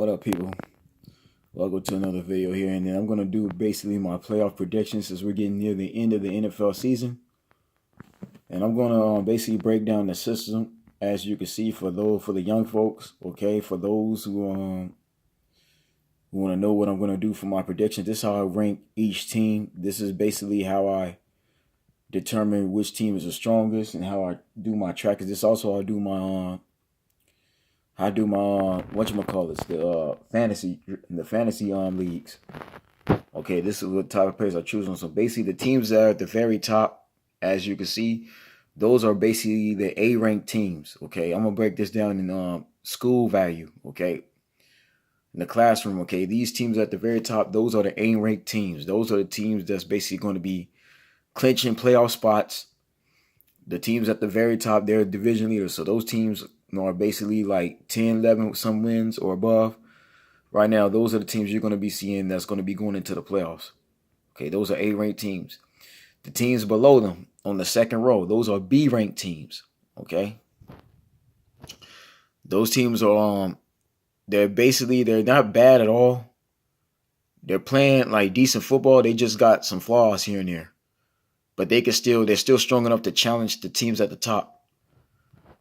What up, people? Welcome to another video here, and then I'm gonna do basically my playoff predictions as we're getting near the end of the NFL season, and I'm gonna basically break down the system as you can see for the young folks. Okay, for those who want to know what I'm gonna do for my predictions, this is how I rank each team. This is basically how I determine which team is the strongest and how I do my trackers. This also how I do my whatchamacallits, the fantasy leagues. Okay, this is what type of players I choose on. So basically the teams that are at the very top, as you can see, those are basically the A ranked teams. Okay, I'm gonna break this down in school value, okay? In the classroom, okay, these teams at the very top, those are the A ranked teams. Those are the teams that's basically going to be clinching playoff spots. The teams at the very top, they're division leaders. So those teams are basically like 10, 11 with some wins or above. Right now, those are the teams you're going to be seeing that's going to be going into the playoffs. Okay, those are A-ranked teams. The teams below them on the second row, those are B-ranked teams. Okay, those teams are they're not bad at all. They're playing like decent football. They just got some flaws here and there, but they're still strong enough to challenge the teams at the top.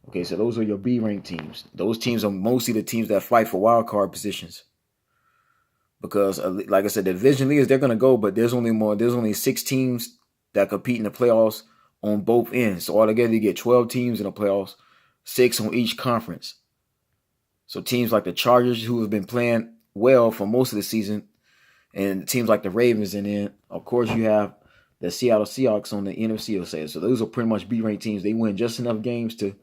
Okay, so those are your B-ranked teams. Those teams are mostly the teams that fight for wild card positions. Because, like I said, the division leaders, they're going to go, but there's only 6 teams that compete in the playoffs on both ends. So altogether, you get 12 teams in the playoffs, 6 on each conference. So teams like the Chargers, who have been playing well for most of the season, and teams like the Ravens, and then, of course, you have the Seattle Seahawks on the NFC side. So those are pretty much B-ranked teams. They win just enough games to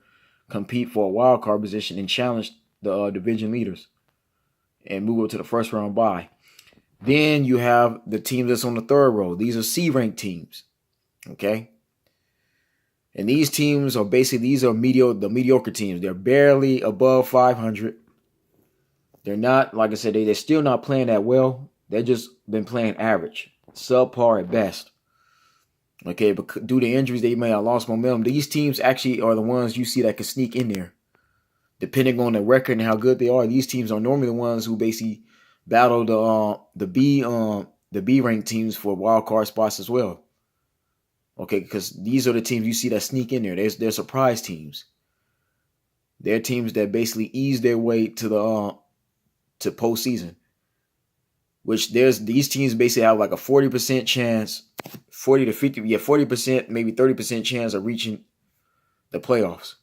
compete for a wild card position and challenge the division leaders and move up to the first round bye. Then you have the team that's on the third row. These are C-ranked teams. Okay. And these teams are basically, the mediocre teams. They're barely above 500. They're not, like I said, they're still not playing that well. They've just been playing average, subpar at best. Okay, but due to injuries, they may have lost momentum. These teams actually are the ones you see that can sneak in there. Depending on the record and how good they are, these teams are normally the ones who basically battle the B ranked teams for wild card spots as well. Okay, because these are the teams you see that sneak in there. They're surprise teams. They're teams that basically ease their way to the to postseason. Which these teams basically have like a 40% chance, 40 to 50, 40%, maybe 30% chance of reaching the playoffs.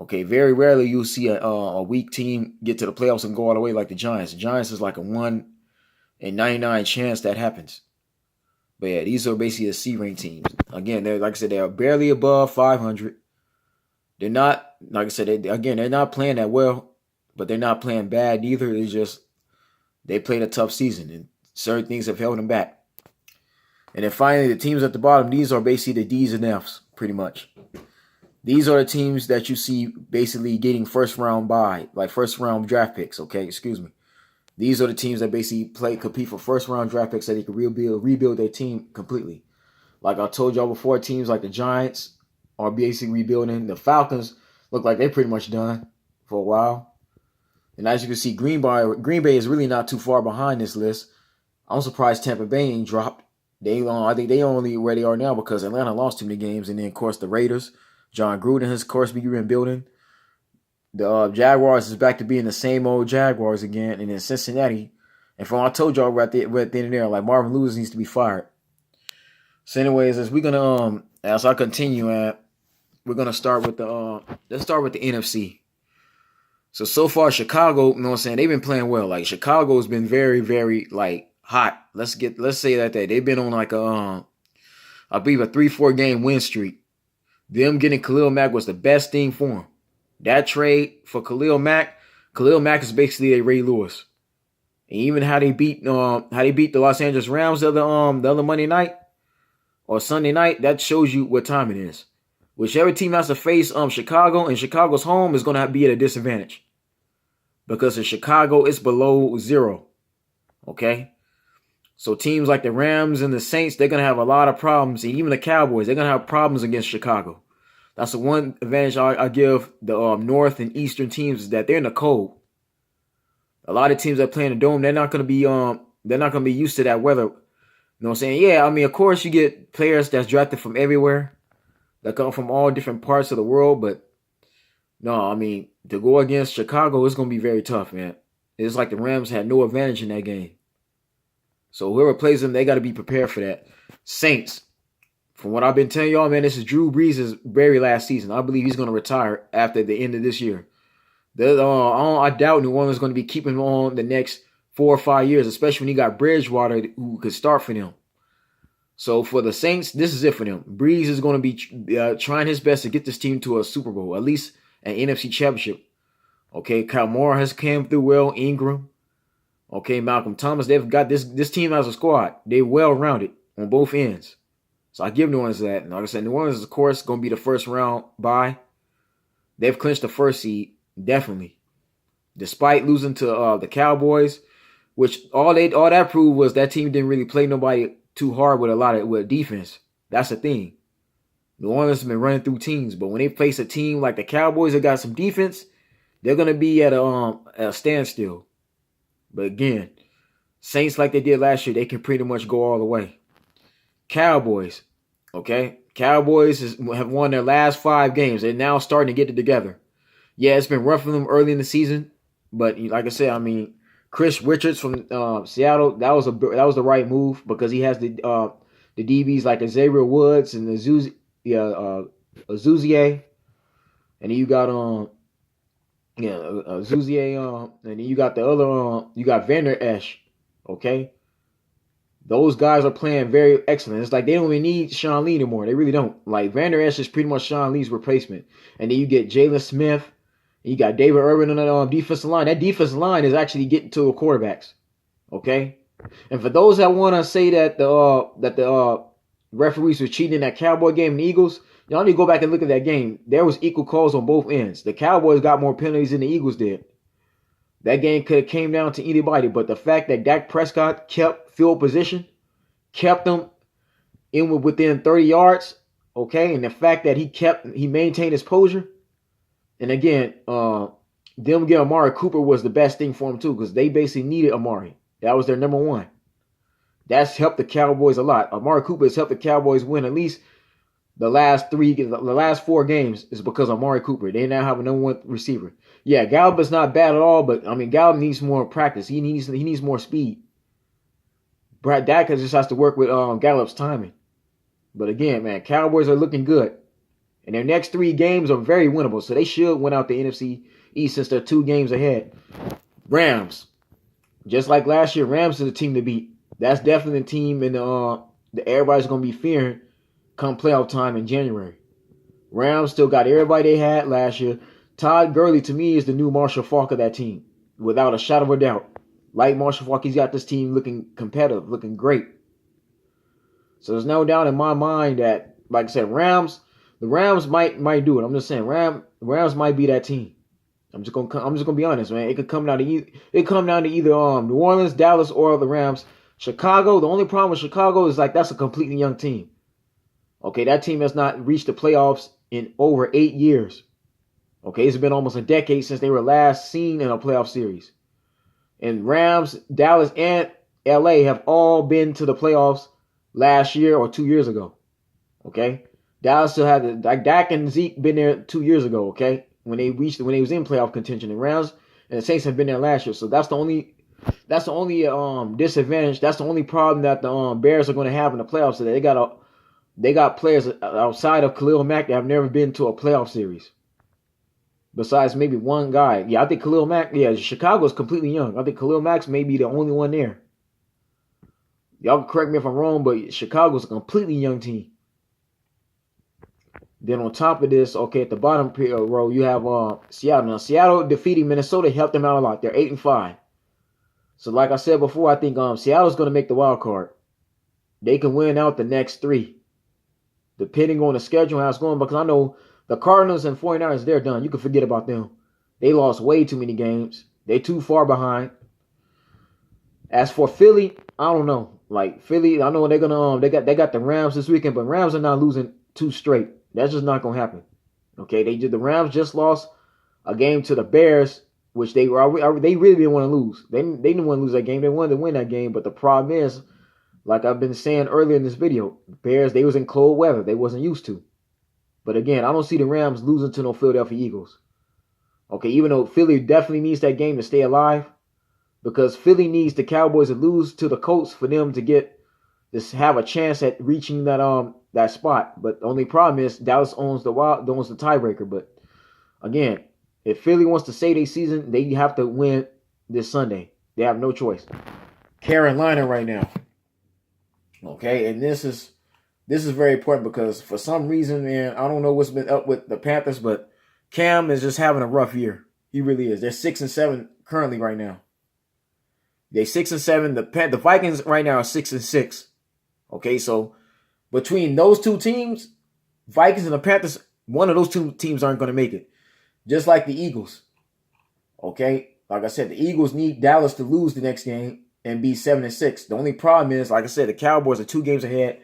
Okay, very rarely you'll see a weak team get to the playoffs and go all the way like the Giants. The Giants is like a 1 in 99 chance that happens. But yeah, these are basically the C-ranked teams. Again, they're, like I said, they are barely above 500. They're not, like I said, they're not playing that well, but they're not playing bad either. It's just they played a tough season, and certain things have held them back. And then finally, the teams at the bottom, these are basically the D's and F's, pretty much. These are the teams that you see basically getting first round draft picks, okay? Excuse me. These are the teams that basically compete for first round draft picks so they can rebuild their team completely. Like I told y'all before, teams like the Giants are basically rebuilding. The Falcons look like they're pretty much done for a while. And as you can see, Green Bay is really not too far behind this list. I'm surprised Tampa Bay ain't dropped. I think they only where they are now because Atlanta lost too many games. And then, of course, the Raiders. John Gruden has, of course, been rebuilding. The Jaguars is back to being the same old Jaguars again. And then Cincinnati. And from what I told y'all right there at the end of there, like Marvin Lewis needs to be fired. So anyways, as I continue, we're gonna start with let's start with the NFC. So far, Chicago, you know what I'm saying, they've been playing well. Like Chicago's been very, very like hot. Let's say that they've been on like I believe a 3-4 game win streak. Them getting Khalil Mack was the best thing for them. That trade for Khalil Mack is basically a Ray Lewis. And even how they beat the Los Angeles Rams the other Monday night or Sunday night, that shows you what time it is. Whichever team has to face Chicago and Chicago's home is going to be at a disadvantage. Because in Chicago, it's below 0. Okay? So teams like the Rams and the Saints, they're going to have a lot of problems. And even the Cowboys, they're going to have problems against Chicago. That's the one advantage I give the North and Eastern teams is that they're in the cold. A lot of teams that play in the dome, they're not gonna be used to that weather. You know what I'm saying? Yeah, I mean, of course you get players that's drafted from everywhere that come from all different parts of the world, but no, I mean to go against Chicago, it's gonna be very tough, man. It's like the Rams had no advantage in that game. So whoever plays them, they got to be prepared for that. Saints, from what I've been telling y'all, man, this is Drew Brees' very last season. I believe he's going to retire after the end of this year. I doubt New Orleans is going to be keeping him on the next 4 or 5 years, especially when you got Bridgewater who could start for them. So for the Saints, this is it for them. Brees is going to be trying his best to get this team to a Super Bowl, at least an NFC Championship. Okay, Kyle Moore has came through well. Ingram. Okay, Malcolm Thomas. They've got this team as a squad. They're well rounded on both ends. So I give New Orleans that. And like I said, New Orleans is, of course, going to be the first round bye. They've clinched the first seed, definitely. Despite losing to the Cowboys, which all that proved was that team didn't really play nobody too hard with defense. That's the thing. New Orleans has been running through teams, but when they face a team like the Cowboys that got some defense, they're gonna be at a standstill. But again, Saints like they did last year, they can pretty much go all the way. Cowboys, okay? Cowboys have won their last 5 games. They're now starting to get it together. Yeah, it's been rough for them early in the season, but like I said, I mean, Chris Richards from Seattle, that was the right move because he has the DBs like Xavier Woods and Azuzie, and then you got Zuzier, and then you got the other, you got Vander Esch, okay? Those guys are playing very excellent. It's like they don't even need Sean Lee anymore. They really don't. Like Vander Esch is pretty much Sean Lee's replacement. And then you get Jalen Smith, and you got David Irvin on the defensive line. That defensive line is actually getting to the quarterbacks, okay? And for those that want to say that the referees were cheating in that Cowboy game and the Eagles, y'all need to go back and look at that game. There was equal calls on both ends. The Cowboys got more penalties than the Eagles did. That game could have came down to anybody, but the fact that Dak Prescott kept field position, kept them within 30 yards, okay, and the fact that he maintained his posture, and again, them getting Amari Cooper was the best thing for him too, because they basically needed Amari. That was their number one. That's helped the Cowboys a lot. Amari Cooper has helped the Cowboys win at least the last 4 games is because of Amari Cooper. They now have a number 1 receiver. Yeah, Gallup is not bad at all, but I mean Gallup needs more practice. He needs more speed. Brad Dak just has to work with Gallup's timing. But again, man, Cowboys are looking good. And their next 3 games are very winnable. So they should win out the NFC East since they're 2 games ahead. Rams. Just like last year, Rams is a team to beat. That's definitely a team that everybody's going to be fearing come playoff time in January. Rams still got everybody they had last year. Todd Gurley, to me, is the new Marshall Faulk of that team, without a shadow of a doubt. Like Marshall Faulk, he's got this team looking competitive, looking great. So there's no doubt in my mind that, like I said, the Rams might do it. I'm just saying, Rams might be that team. I'm just gonna be honest, man. It could come down to either New Orleans, Dallas, or the Rams. Chicago. The only problem with Chicago is like that's a completely young team. Okay, that team has not reached the playoffs in over 8 years. Okay, it's been almost a decade since they were last seen in a playoff series. And Rams, Dallas, and LA have all been to the playoffs last year or 2 years ago. Okay, Dallas still had like Dak and Zeke been there 2 years ago. Okay, when they was in playoff contention. And Rams and the Saints have been there last year. So that's the only disadvantage. That's the only problem that the Bears are going to have in the playoffs. So they got players outside of Khalil Mack that have never been to a playoff series. Besides maybe one guy. Yeah, I think Khalil Mack, Chicago's completely young. I think Khalil Mack's may be the only one there. Y'all can correct me if I'm wrong, but Chicago's a completely young team. Then on top of this, okay, at the bottom row, you have Seattle. Now, Seattle defeating Minnesota helped them out a lot. They're 8-5. So like I said before, I think Seattle's going to make the wild card. They can win out the next 3. Depending on the schedule, how it's going, because I know the Cardinals and 49ers, they're done. You can forget about them. They lost way too many games. They're too far behind. As for Philly, I don't know. Like Philly, I know they're gonna they got the Rams this weekend, but Rams are not losing 2 straight. That's just not gonna happen. Okay, the Rams just lost a game to the Bears which they really didn't want to lose. They didn't want to lose that game. They wanted to win that game, but the problem is, like I've been saying earlier in this video, the Bears, they was in cold weather. They wasn't used to. But again, I don't see the Rams losing to no Philadelphia Eagles. Okay, even though Philly definitely needs that game to stay alive, because Philly needs the Cowboys to lose to the Colts for them to get this have a chance at reaching that spot. But the only problem is Dallas owns the tiebreaker. But again, if Philly wants to save their season, they have to win this Sunday. They have no choice. Carolina right now. Okay, and this is very important because for some reason, man, I don't know what's been up with the Panthers, but Cam is just having a rough year. He really is. They're 6-7 currently right now. They're 6-7. The Vikings right now are 6-6. Okay, so between those two teams, Vikings and the Panthers, one of those two teams aren't going to make it. Just like the Eagles. Okay, like I said, the Eagles need Dallas to lose the next game and be 7-6. The only problem is, like I said, the Cowboys are 2 games ahead.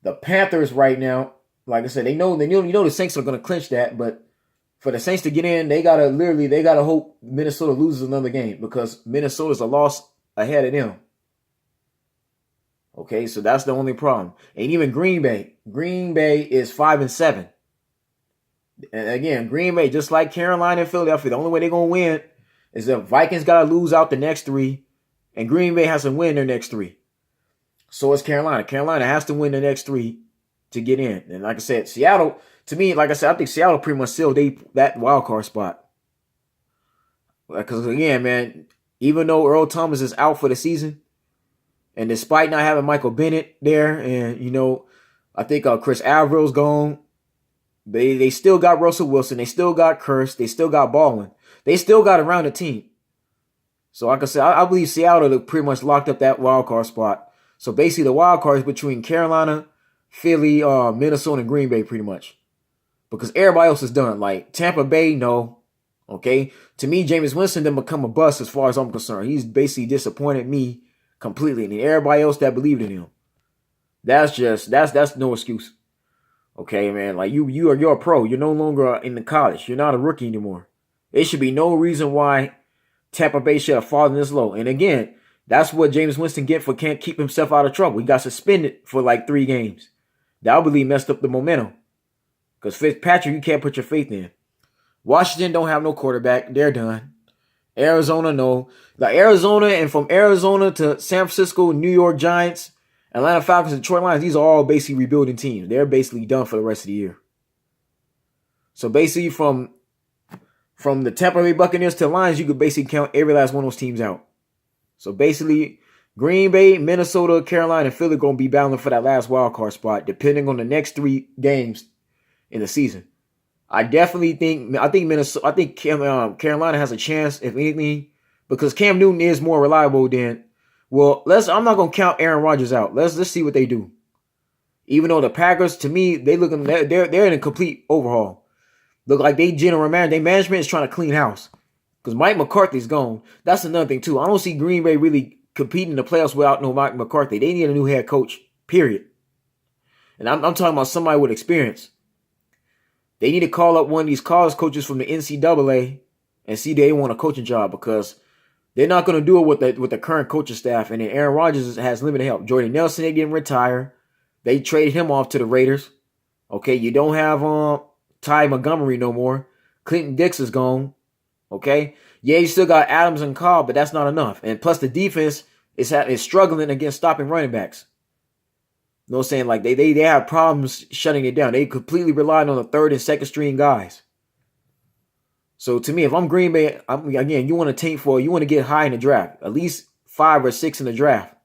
The Panthers right now, like I said, they know the Saints are going to clinch that, but for the Saints to get in, they gotta hope Minnesota loses another game because Minnesota's a loss ahead of them. Okay, so that's the only problem. And even Green Bay is 5-7. And again, Green Bay, just like Carolina and Philadelphia, the only way they're gonna win is if Vikings gotta lose out the next 3, and Green Bay has to win their next 3. So is Carolina. Carolina has to win the next 3 to get in. And like I said, Seattle, to me, like I said, I think Seattle pretty much sealed that wild card spot. Because again, man, even though Earl Thomas is out for the season, and despite not having Michael Bennett there, and I think Chris Avrill's gone, they still got Russell Wilson, they still got Kearse, they still got Baldwin, they still got around the team. So like I said, I believe Seattle pretty much locked up that wild card spot. So basically, the wild card is between Carolina, Philly, Minnesota, and Green Bay, pretty much. Because everybody else is done. Like Tampa Bay, no. Okay? To me, Jameis Winston didn't become a bust as far as I'm concerned. He's basically disappointed me completely. And everybody else that believed in him. That's no excuse. Okay, man. Like you're a pro. You're no longer in the college. You're not a rookie anymore. There should be no reason why Tampa Bay should have fallen this low. And again, that's what Jameis Winston get for can't keep himself out of trouble. He got suspended for like 3 games. That I believe messed up the momentum. Because Fitzpatrick, you can't put your faith in. Washington don't have no quarterback. They're done. Arizona, no. Like Arizona, and from Arizona to San Francisco, New York Giants, Atlanta Falcons, and Detroit Lions, these are all basically rebuilding teams. They're basically done for the rest of the year. So basically from the Tampa Bay Buccaneers to the Lions, you could basically count every last one of those teams out. So basically, Green Bay, Minnesota, Carolina, and Philly going to be battling for that last wild card spot, depending on the next 3 games in the season. I think Carolina has a chance, if anything, because Cam Newton is more reliable than. Well, I'm not gonna count Aaron Rodgers out. Let's see what they do. Even though the Packers, to me, they're in a complete overhaul. Look like their management is trying to clean house. Because Mike McCarthy's gone. That's another thing too. I don't see Green Bay really competing in the playoffs without no Mike McCarthy. They need a new head coach. Period. And I'm talking about somebody with experience. They need to call up one of these college coaches from the NCAA and see if they want a coaching job, because they're not going to do it with the current coaching staff. And then Aaron Rodgers has limited help. Jordy Nelson, they didn't retire. They traded him off to the Raiders. Okay, you don't have Ty Montgomery no more. Clinton Dix is gone. Okay, yeah, you still got Adams and Cobb, but that's not enough. And plus, the defense is struggling against stopping running backs. You know what I'm saying? Like they have problems shutting it down. They completely relied on the 3rd and 2nd string guys. So to me, if I'm Green Bay, you want to get high in the draft, at least 5 or 6 in the draft.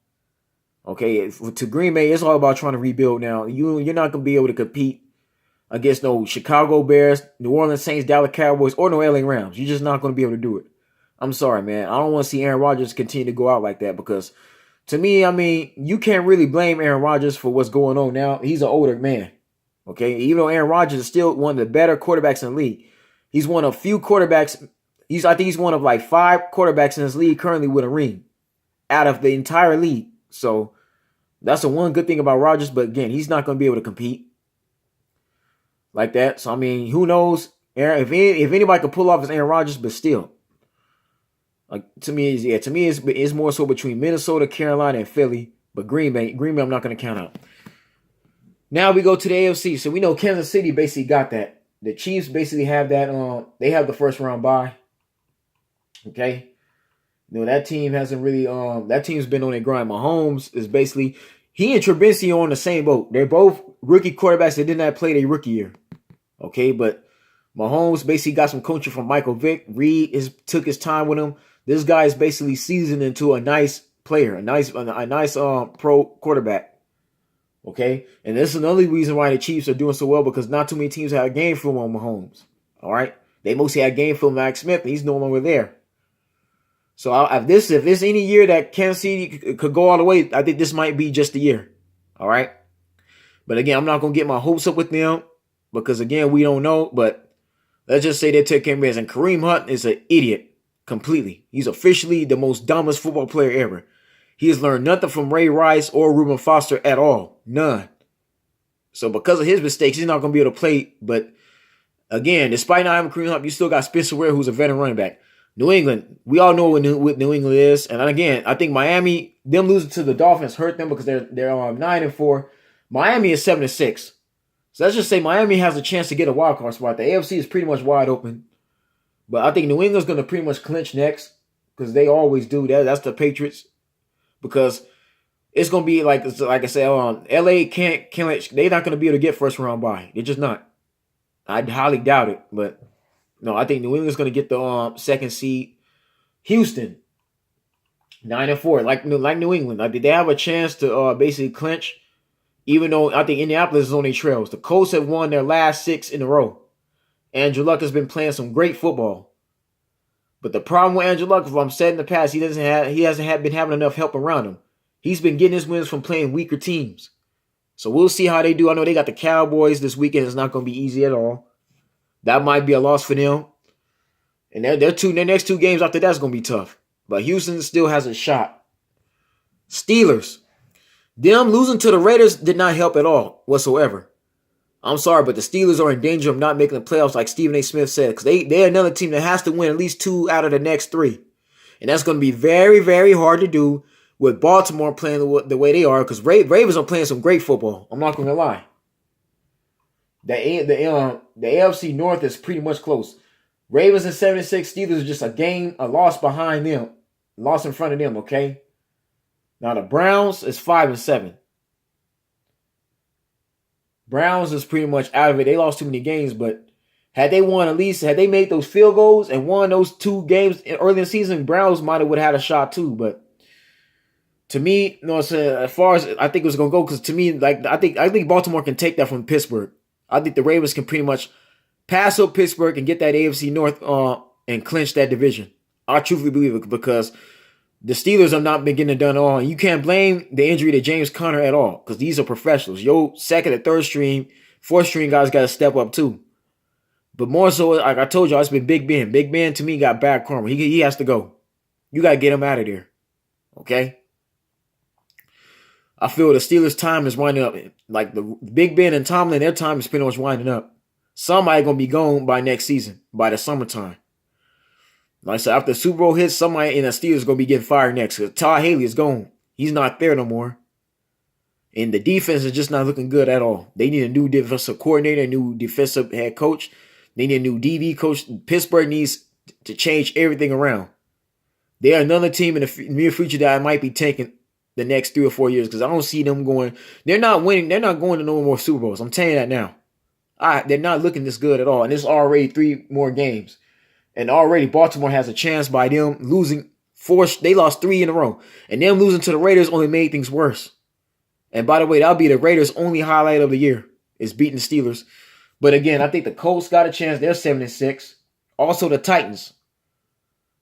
Okay, to Green Bay, it's all about trying to rebuild now. You're not gonna be able to compete against no Chicago Bears, New Orleans Saints, Dallas Cowboys, or no LA Rams. You're just not gonna be able to do it. I'm sorry, man. I don't want to see Aaron Rodgers continue to go out like that, because to me, you can't really blame Aaron Rodgers for what's going on now. He's an older man. Okay, even though Aaron Rodgers is still one of the better quarterbacks in the league. He's one of few quarterbacks. I think he's one of like 5 quarterbacks in this league currently with a ring out of the entire league. So that's the one good thing about Rodgers. But again, he's not going to be able to compete like that. So, who knows? If anybody can pull off is Aaron Rodgers, but still. Like to me, it's more so between Minnesota, Carolina, and Philly. But Green Bay, I'm not going to count out. Now we go to the AFC. So we know Kansas City basically got that. The Chiefs basically have that. They have the first round bye. Okay. That team hasn't really. That team's been on their grind. Mahomes is basically he and Trubisky are on the same boat. They're both rookie quarterbacks that did not play their rookie year. Okay, but Mahomes basically got some coaching from Michael Vick. Reed took his time with him. This guy is basically seasoned into a nice player, a nice pro quarterback. Okay, and this is another reason why the Chiefs are doing so well because not too many teams have a game film on Mahomes. All right, they mostly had game film on Alex Smith, and he's no longer there. So if this any year that Kansas City could go all the way, I think this might be just the year. All right, but again, I'm not gonna get my hopes up with them because again, we don't know. But let's just say they took care of business. And Kareem Hunt is an idiot completely. He's officially the most dumbest football player ever. He has learned nothing from Ray Rice or Reuben Foster at all. None. So because of his mistakes, he's not going to be able to play. But again, despite not having Kareem Hunt, you still got Spencer Ware, who's a veteran running back. New England, we all know what New England is. And again, I think Miami, them losing to the Dolphins hurt them because they're 9-4. Miami is 7-6. So let's just say Miami has a chance to get a wild card spot. The AFC is pretty much wide open. But I think New England's going to pretty much clinch next because they always do that. That's the Patriots. Because it's going to be like I said, LA can't they're not going to be able to get first round bye. They're just not. I highly doubt it. But no, I think New England's going to get the second seed. Houston, 9-4, like New England. I think they have a chance to basically clinch. Even though I think Indianapolis is on their trails. The Colts have won their last 6 in a row. Andrew Luck has been playing some great football. But the problem with Andrew Luck, if I'm said in the past, he hasn't been having enough help around him. He's been getting his wins from playing weaker teams. So we'll see how they do. I know they got the Cowboys this weekend. It's not going to be easy at all. That might be a loss for them. And their next 2 games after that's going to be tough. But Houston still has a shot. Steelers. Them losing to the Raiders did not help at all whatsoever. I'm sorry, but the Steelers are in danger of not making the playoffs like Stephen A. Smith said. Because they're another team that has to win at least 2 out of the next 3. And that's going to be very, very hard to do with Baltimore playing the way they are. Because Ravens are playing some great football. I'm not going to lie. The AFC North is pretty much close. Ravens and 7-6. Steelers are just a loss behind them. Loss in front of them, okay? Now the Browns is 5-7. Browns is pretty much out of it. They lost too many games, but had they made those field goals and won those 2 games early in the season, Browns might have had a shot too. But to me, as far as I think it was gonna go, because to me, I think Baltimore can take that from Pittsburgh. I think the Ravens can pretty much pass up Pittsburgh and get that AFC North and clinch that division. I truthfully believe it because the Steelers have not been getting it done at all. And you can't blame the injury to James Conner at all because these are professionals. Your second and third string, fourth string guys got to step up too. But more so, like I told y'all, it's been Big Ben. Big Ben, to me, got bad karma. He has to go. You got to get him out of there. Okay? I feel the Steelers' time is winding up. Like the Big Ben and Tomlin, their time is pretty much winding up. Somebody going to be gone by next season, by the summertime. Like I said, after the Super Bowl hits, somebody in the Steelers is going to be getting fired next. Because Todd Haley is gone. He's not there no more. And the defense is just not looking good at all. They need a new defensive coordinator, a new defensive head coach. They need a new DB coach. Pittsburgh needs to change everything around. They are another team in the near future that I might be taking the next 3 or 4 years because I don't see them going. They're not winning. They're not going to no more Super Bowls. I'm telling you that now. They're not looking this good at all. And it's already 3 more games. And already Baltimore has a chance by them losing 4. They lost 3 in a row. And them losing to the Raiders only made things worse. And by the way, that'll be the Raiders' only highlight of the year is beating the Steelers. But again, I think the Colts got a chance. They're 7-6. Also the Titans.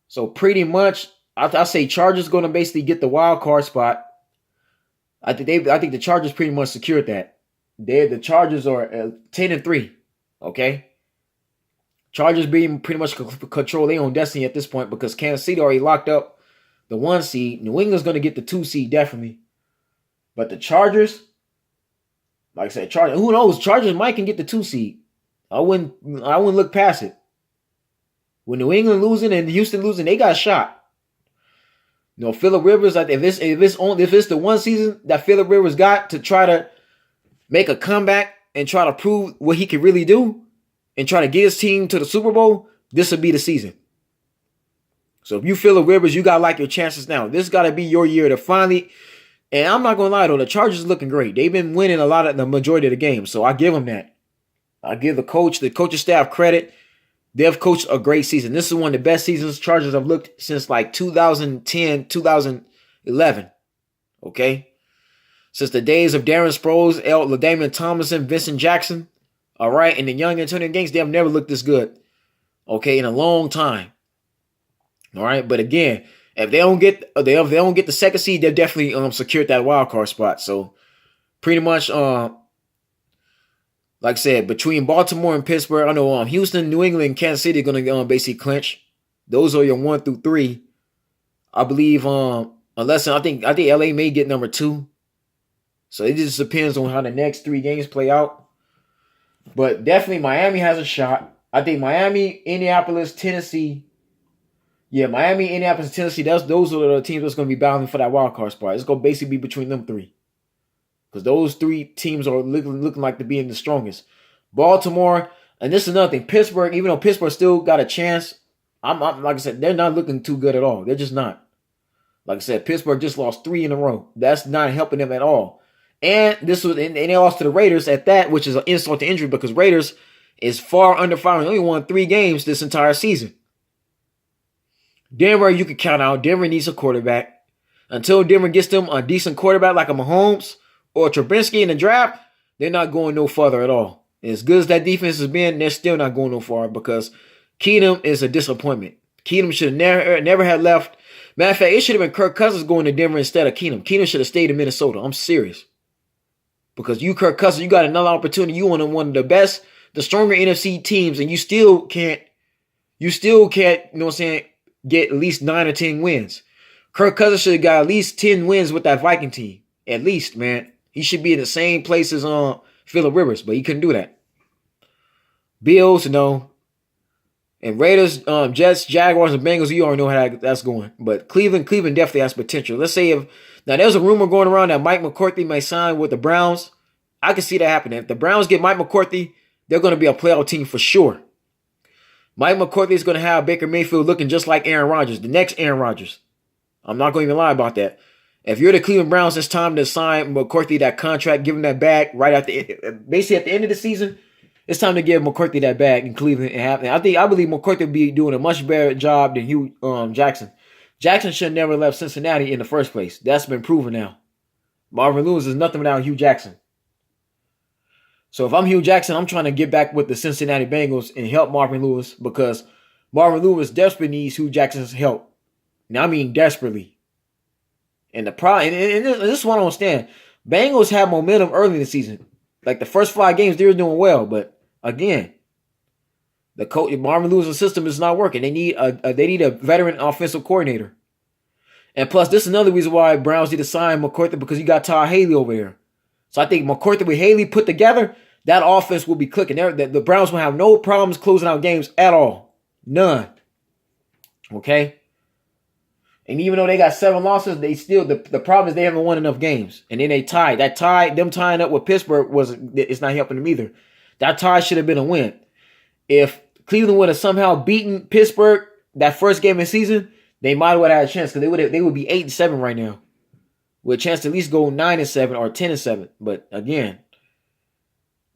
So pretty much, I say Chargers going to basically get the wild card spot. I think the Chargers pretty much secured that. The Chargers are 10-3. Okay. Chargers being pretty much control their own destiny at this point because Kansas City already locked up the 1 seed. New England's going to get the 2 seed definitely. But the Chargers, like I said, who knows? Chargers might can get the 2 seed. I wouldn't look past it. When New England losing and Houston losing, they got a shot. You know, Phillip Rivers, like if it's the one season that Phillip Rivers got to try to make a comeback and try to prove what he can really do and try to get his team to the Super Bowl, this would be the season. So if you Phillip Rivers, you got to like your chances now. This got to be your year to finally. And I'm not going to lie, though, the Chargers are looking great. They've been winning the majority of the games, so I give them that. I give the coaching staff credit. They've coached a great season. This is one of the best seasons Chargers have looked since like 2010, 2011. Okay? Since the days of Darren Sproles, LaDainian Tomlinson, Vincent Jackson, all right, and the young Antonio Gates, they have never looked this good, okay, in a long time. All right, but again, if they don't get the second seed, they've definitely secured that wild card spot. So pretty much, like I said, between Baltimore and Pittsburgh, I know Houston, New England, and Kansas City are gonna basically clinch. Those are your 1 through 3. I believe unless I think LA may get number 2. So it just depends on how the next 3 games play out. But definitely Miami has a shot. I think Miami, Indianapolis, Tennessee. Yeah, Miami, Indianapolis, and Tennessee, those are the teams that's going to be battling for that wild card spot. It's going to basically be between them 3. Because those 3 teams are looking like to be in the strongest. Baltimore, and this is another thing. Pittsburgh, even though Pittsburgh still got a chance, I'm like I said, they're not looking too good at all. They're just not. Like I said, Pittsburgh just lost 3 in a row. That's not helping them at all. And they lost to the Raiders at that, which is an insult to injury because Raiders is far under 500. They only won 3 games this entire season. Denver, you can count out. Denver needs a quarterback. Until Denver gets them a decent quarterback like a Mahomes or a Trubisky in the draft, they're not going no further at all. And as good as that defense has been, they're still not going no far because Keenum is a disappointment. Keenum should have never had left. Matter of fact, it should have been Kirk Cousins going to Denver instead of Keenum. Keenum should have stayed in Minnesota. I'm serious. Because you, Kirk Cousins, you got another opportunity. You on one of the best, the stronger NFC teams, and you still can't, you know what I'm saying, get at least 9 or 10 wins. Kirk Cousins should have got at least 10 wins with that Viking team. At least, man. He should be in the same place as Phillip Rivers, but he couldn't do that. Bills, no. And Raiders, Jets, Jaguars, and Bengals, you already know how that's going. But Cleveland definitely has potential. Let's say now there's a rumor going around that Mike McCarthy may sign with the Browns. I can see that happening. If the Browns get Mike McCarthy, they're going to be a playoff team for sure. Mike McCarthy is going to have Baker Mayfield looking just like Aaron Rodgers, the next Aaron Rodgers. I'm not going to even lie about that. If you're the Cleveland Browns, it's time to sign McCarthy that contract, give him that bag right at basically at the end of the season. It's time to give McCarthy that bag in Cleveland and have. I believe McCarthy will be doing a much better job than Hugh Jackson. Jackson should have never left Cincinnati in the first place. That's been proven now. Marvin Lewis is nothing without Hugh Jackson. So if I'm Hugh Jackson, I'm trying to get back with the Cincinnati Bengals and help Marvin Lewis because Marvin Lewis desperately needs Hugh Jackson's help. Now I mean desperately. And the problem, and this is what I don't understand. Bengals have momentum early in the season. Like the first 5 games, they were doing well, but again, the coach Marvin Lewis' system is not working. They need a veteran offensive coordinator. And plus, this is another reason why Browns need to sign McCarthy because you got Todd Haley over there. So I think McCarthy with Haley put together, that offense will be clicking. The Browns will have no problems closing out games at all. None. Okay? And even though they got 7 losses, they still the problem is they haven't won enough games. And then they tied. Them tying up with Pittsburgh it's not helping them either. That tie should have been a win. If Cleveland would have somehow beaten Pittsburgh that first game of the season, they might have had a chance because they would be 8-7 right now, with a chance to at least go 9-7 or 10-7. But again,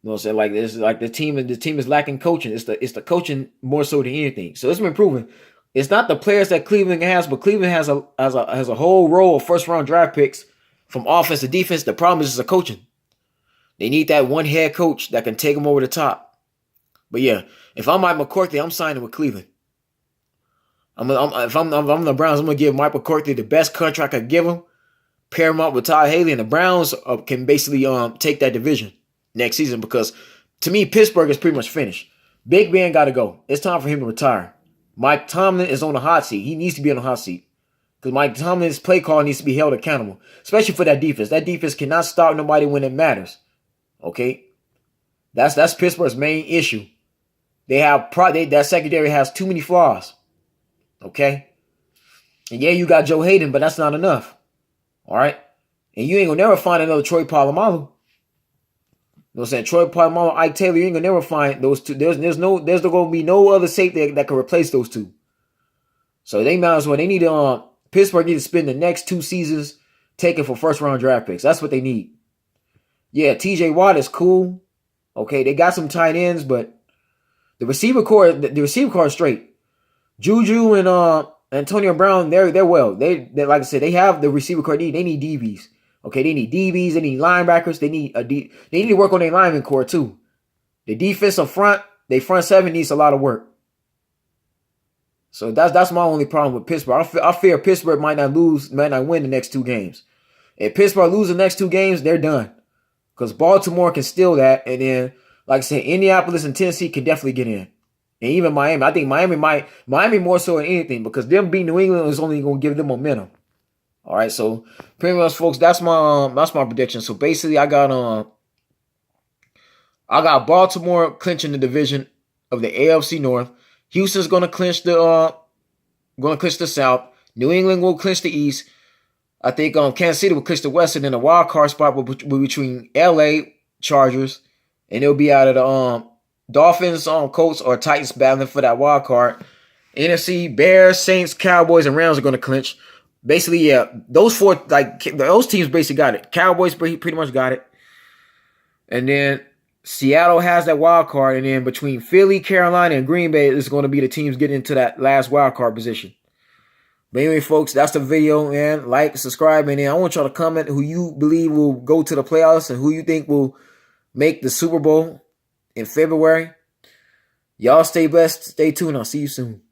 you know what I'm saying? Like this, like the team is lacking coaching. It's the coaching more so than anything. So it's been proven. It's not the players that Cleveland has, but Cleveland has a whole row of first round draft picks from offense to defense. The problem is the coaching. They need that one head coach that can take them over the top. But yeah, if I'm Mike McCarthy, I'm signing with Cleveland. If I'm the Browns, I'm gonna give Mike McCarthy the best contract I could give him. Pair him up with Todd Haley, and the Browns can basically take that division next season because to me Pittsburgh is pretty much finished. Big Ben got to go. It's time for him to retire. Mike Tomlin is on the hot seat. He needs to be on the hot seat because Mike Tomlin's play call needs to be held accountable, especially for that defense. That defense cannot stop nobody when it matters. Okay, that's Pittsburgh's main issue. That secondary has too many flaws. Okay, And yeah, you got Joe Hayden, but that's not enough. All right. And you ain't gonna never find another Troy Polamalu. You know what I'm saying? Troy Polamalu, Ike Taylor, you ain't gonna never find those two. There's gonna be no other safety that can replace those two. So they might as well. They need to Pittsburgh need to spend the next 2 seasons taking for first round draft picks. That's what they need. Yeah, TJ Watt is cool. Okay, they got some tight ends, but the receiver core is straight. Juju and Antonio Brown, they're well. They like I said, they have the receiver core need. They need DBs. Okay, they need DBs, they need linebackers, they need to work on their lineman core too. The defensive front, their front seven needs a lot of work. So that's my only problem with Pittsburgh. I fear Pittsburgh might not win the next 2 games. If Pittsburgh loses the next 2 games, they're done. Because Baltimore can steal that, and then, like I said, Indianapolis and Tennessee can definitely get in. And even Miami. I think Miami more so than anything, because them beating New England is only going to give them momentum. All right, so pretty much, folks, that's my prediction. So basically, I got Baltimore clinching the division of the AFC North. Houston's going to clinch the South. New England will clinch the East. I think Kansas City will clinch the West, and then the wild card spot will be between LA Chargers, and it'll be out of the Dolphins, Colts, or Titans battling for that wild card. NFC, Bears, Saints, Cowboys, and Rams are going to clinch. Basically, yeah, those 4, like those teams basically got it. Cowboys pretty much got it, and then Seattle has that wild card, and then between Philly, Carolina, and Green Bay is going to be the teams getting into that last wild card position. But anyway, folks, that's the video, man. Like, subscribe, and then I want y'all to comment who you believe will go to the playoffs and who you think will make the Super Bowl in February. Y'all stay blessed. Stay tuned. I'll see you soon.